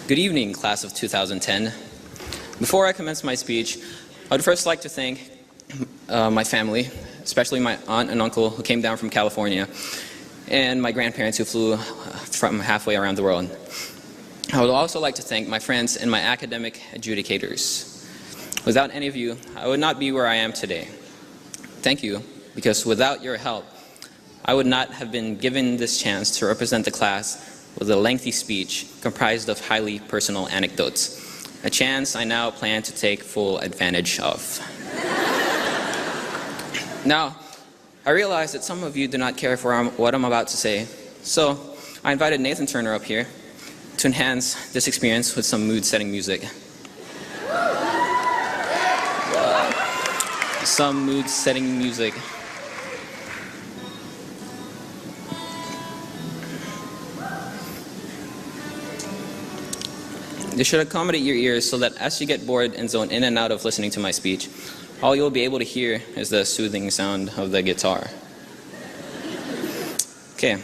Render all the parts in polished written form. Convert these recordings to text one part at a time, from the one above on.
Good evening, class of 2010. Before I commence my speech, I would first like to thank my family, especially my aunt and uncle who came down from California, and my grandparents who flew from halfway around the world. I would also like to thank my friends and my academic adjudicators. Without any of you, I would not be where I am today. Thank you, because without your help, I would not have been given this chance to represent the class with a lengthy speech comprised of highly personal anecdotes, a chance I now plan to take full advantage of. Now, I realize that some of you do not care for what I'm about to say, so I invited Nathan Turner up here to enhance this experience with some mood-setting music. Some mood-setting music. This should accommodate your ears so that as you get bored and zone in and out of listening to my speech, all you'll be able to hear is the soothing sound of the guitar. Okay,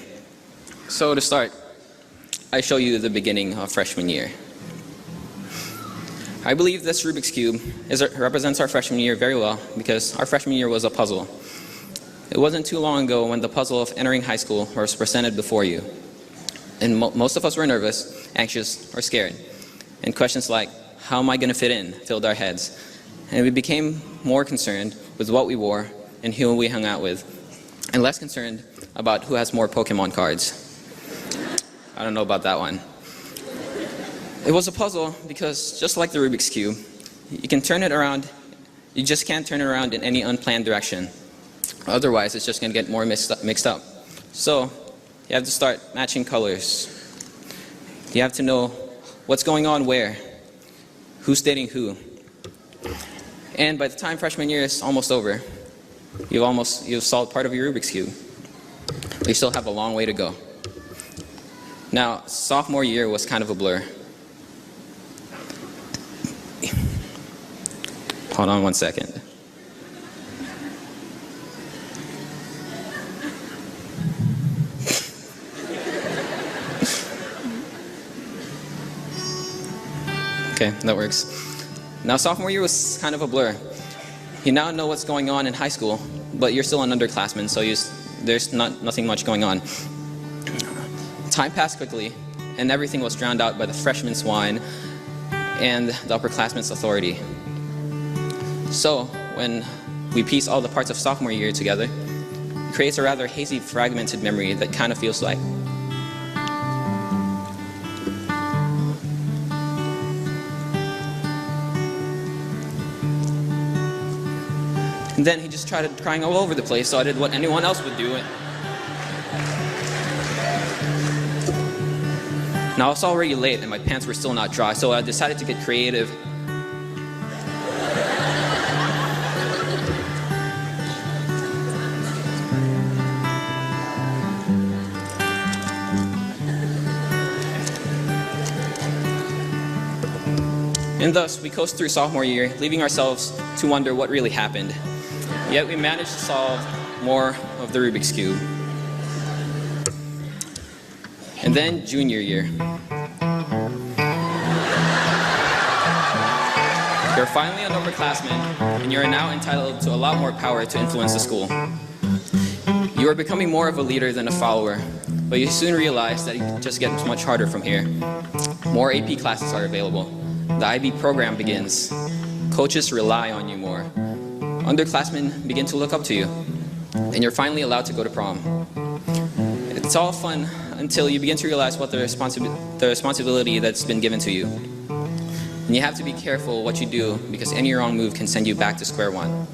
so to start, I show you the beginning of freshman year. I believe this Rubik's Cube represents our freshman year very well because our freshman year was a puzzle. It wasn't too long ago when the puzzle of entering high school was presented before you. And most of us were nervous, anxious, or scared. And questions like, how am I going to fit in, filled our heads. And we became more concerned with what we wore and who we hung out with, and less concerned about who has more Pokemon cards. I don't know about that one. It was a puzzle because, just like the Rubik's Cube, you can turn it around, you just can't turn it around in any unplanned direction. Otherwise, it's just going to get more mixed up. So, you have to start matching colors. You have to know what's going on where, who's dating who. And by the time freshman year is almost over, you've solved part of your Rubik's Cube. But you still have a long way to go. Now, sophomore year was kind of a blur. Hold on one second. Okay, that works. Now, sophomore year was kind of a blur. You now know what's going on in high school, but you're still an underclassman, so there's nothing much going on. Time passed quickly, and everything was drowned out by the freshman's whine and the upperclassman's authority. So, when we piece all the parts of sophomore year together, it creates a rather hazy, fragmented memory that kind of feels like and then he just started crying all over the place, so I did what anyone else would do. Now it's already late and my pants were still not dry, so I decided to get creative. And thus, we coast through sophomore year, leaving ourselves to wonder what really happened. Yet we managed to solve more of the Rubik's Cube. And then junior year. You're finally an upperclassman, and you are now entitled to a lot more power to influence the school. You are becoming more of a leader than a follower, but you soon realize that it just gets much harder from here. More AP classes are available. The IB program begins. Coaches rely on you more. Underclassmen begin to look up to you. And you're finally allowed to go to prom. It's all fun until you begin to realize what the responsibility that's been given to you. And you have to be careful what you do because any wrong move can send you back to square one.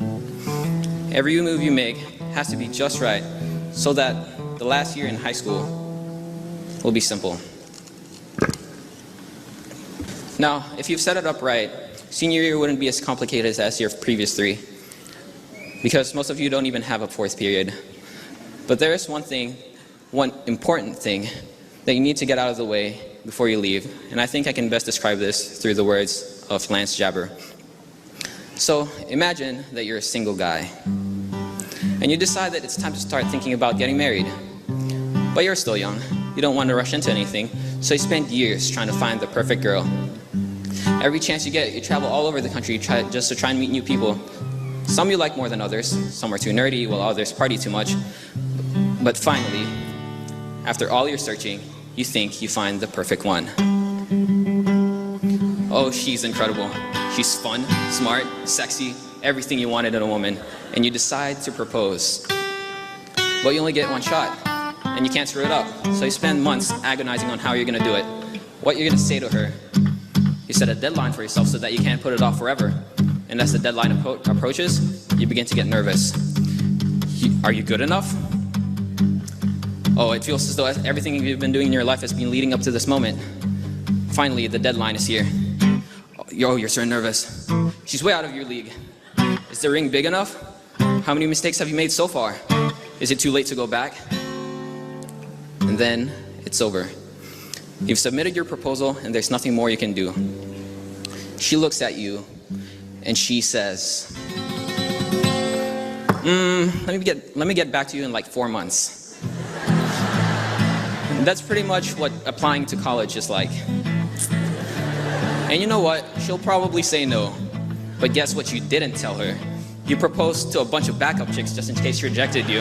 Every move you make has to be just right so that the last year in high school will be simple. Now, if you've set it up right, senior year wouldn't be as complicated as your previous three, because most of you don't even have a fourth period. But there is one important thing that you need to get out of the way before you leave, and I think I can best describe this through the words of Lance Jabber. So imagine that you're a single guy, and you decide that it's time to start thinking about getting married. But you're still young, you don't want to rush into anything, So you spend years trying to find the perfect girl. Every chance you get, you travel all over the country just to try and meet new people. Some you like more than others, some are too nerdy, while others party too much. But finally, after all your searching, you think you find the perfect one. Oh, she's incredible. She's fun, smart, sexy, everything you wanted in a woman. And you decide to propose. But you only get one shot, and you can't screw it up. So you spend months agonizing on how you're gonna do it, what you're gonna say to her. You set a deadline for yourself so that you can't put it off forever. And as the deadline approaches, you begin to get nervous. Are you good enough? Oh, it feels as though everything you've been doing in your life has been leading up to this moment. Finally, the deadline is here. Oh, you're so nervous. She's way out of your league. Is the ring big enough? How many mistakes have you made so far? Is it too late to go back? And then it's over. You've submitted your proposal and there's nothing more you can do. She looks at you and she says, let me get back to you in like 4 months. And that's pretty much what applying to college is like. And you know what? She'll probably say no. But guess what you didn't tell her? You proposed to a bunch of backup chicks just in case she rejected you.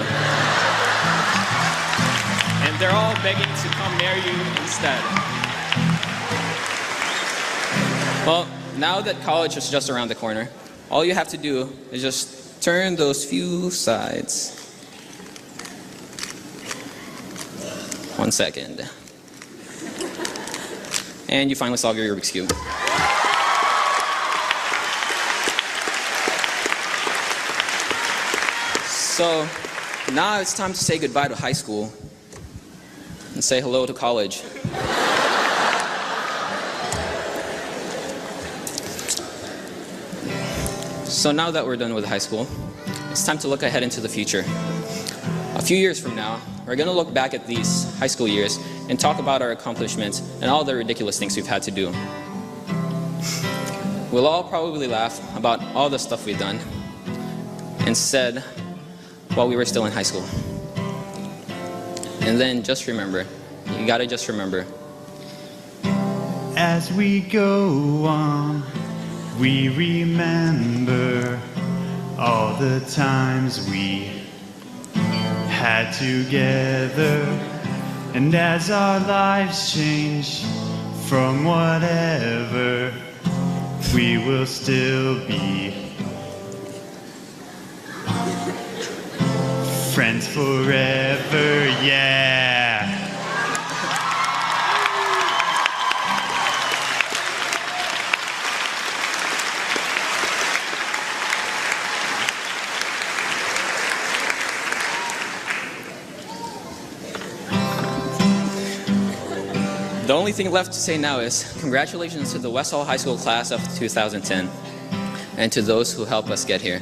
And they're all begging to come marry you instead. Well, now that college is just around the corner, all you have to do is just turn those few sides. 1 second. And you finally solve your Rubik's Cube. So now it's time to say goodbye to high school and say hello to college. So now that we're done with high school, it's time to look ahead into the future. A few years from now, we're going to look back at these high school years and talk about our accomplishments and all the ridiculous things we've had to do. We'll all probably laugh about all the stuff we've done and said while we were still in high school. And then just remember, you gotta just remember. As we go on, we remember all the times we had together. And as our lives change from whatever, we will still be friends forever, yeah. The only thing left to say now is congratulations to the West Hall High School class of 2010 and to those who helped us get here.